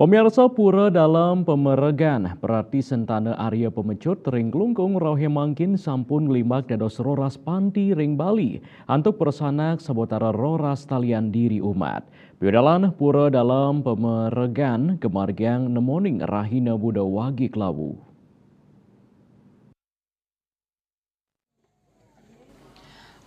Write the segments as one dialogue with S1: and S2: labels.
S1: Pemirsa pura dalam pemeregan berarti sentana Arya Pemecut ring kelungkung rohe mangkin sampun limak dados roras panti ring Bali untuk persanak sabotara roras talian diri umat. Piodalan pura dalam pemeregan gemargiang nemoning rahina Buddha wagi kelawu.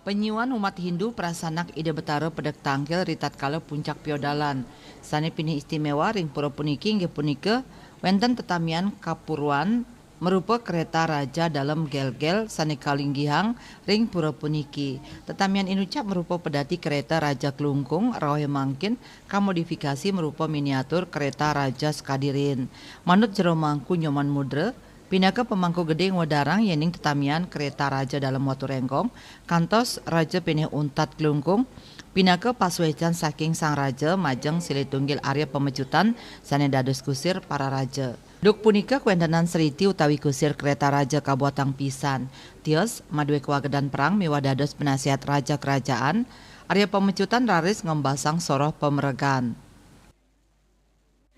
S2: Penyuan umat Hindu prasanak ide betara pedek tangkil ritat kala puncak piodalan. Sane pinih istimewa ring pura puniki inggih punika wenten tetamian kapuruan merupa kereta raja dalam gel-gel sane kalinggihang ring pura puniki. Tetamian inucap merupa pedati kereta raja kelungkung rawe mangkin kamodifikasi merupa miniatur kereta raja Skadirin. Manut jero mangku nyoman mudra pinaka pemangku gede wadarang yening tetamian kereta raja dalam watu rengkong, kantos raja pinih untat kelungkung, pinaka paswecan saking sang raja majeng silih tunggil Arya Pemecutan sane dados kusir para raja. Duk punika kuendanan seriti utawi kusir kereta raja kabuatang pisan. Tios madue kewagedan perang miwa dados penasihat raja kerajaan, Arya Pemecutan raris ngembasang soroh pemeregan.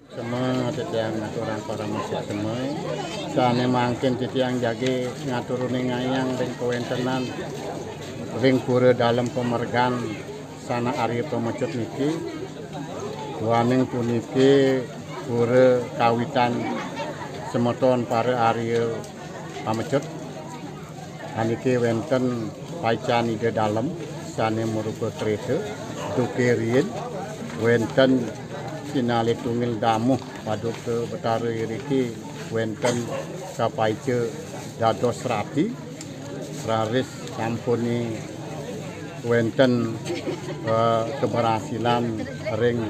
S3: Semua titiang ngaturan para masyarakat semua. Sane mangkin titiang jagi ngaturuni ngayang ring kewentenan ring pura dalam pemergan sana Arya Pemecut niki. Waning puniki pura kawitan semeton para Arya Pemecut. Aniki wenten paican ide dalam sane merupa kereta dukerien wenten sinali tungil damuh paduk ke betara iriki wenten kapaice dados rapi raris sampuni wenten keberhasilan ring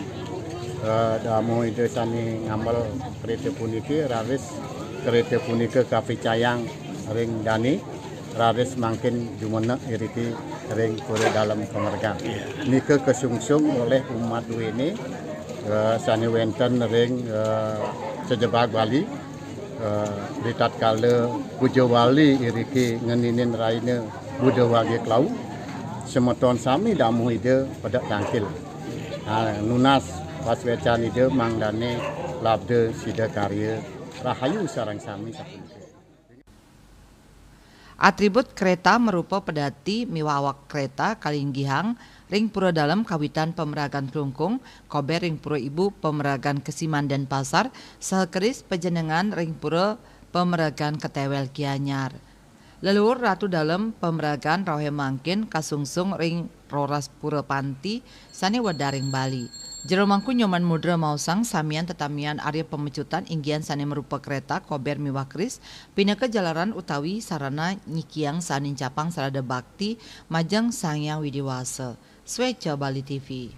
S3: damuh ide sani ngambil kereta puniki raris kereta puniki kapicayang ring dani raris makin jumenek iriki ring pura dalam pemergang. Nika kesungsung oleh umat ini sani wenten ring sejebak Bali ritat kala Buddha Wali iriki ngeninin raine Buddha wagi klau semeton sami damu ide pada tangkil nunas paswecan ide mangdane labde sida karya rahayu sarang sami sapunike.
S2: Atribut kereta merupa pedati miwa awak kereta kalinggihang ring pura dalam kawitan pemeragan kelungkung, kober ring pura ibu pemeragan Kesiman dan Pasar, sekeris pejenengan ring pura pemeragan Ketewel Gianyar. Leluhur ratu dalam pemeragan rohe mangkin kasungsung ring roras pura panti sane wadaring Bali. Jero mangku nyoman mudra mausang samian tetamian Arya Pemecutan inggian sane merupa kereta kober miwah keris pinaka jalaran utawi sarana nyikiang sanin capang sarada bakti majang sangya widiwasa. Sweca Bali TV.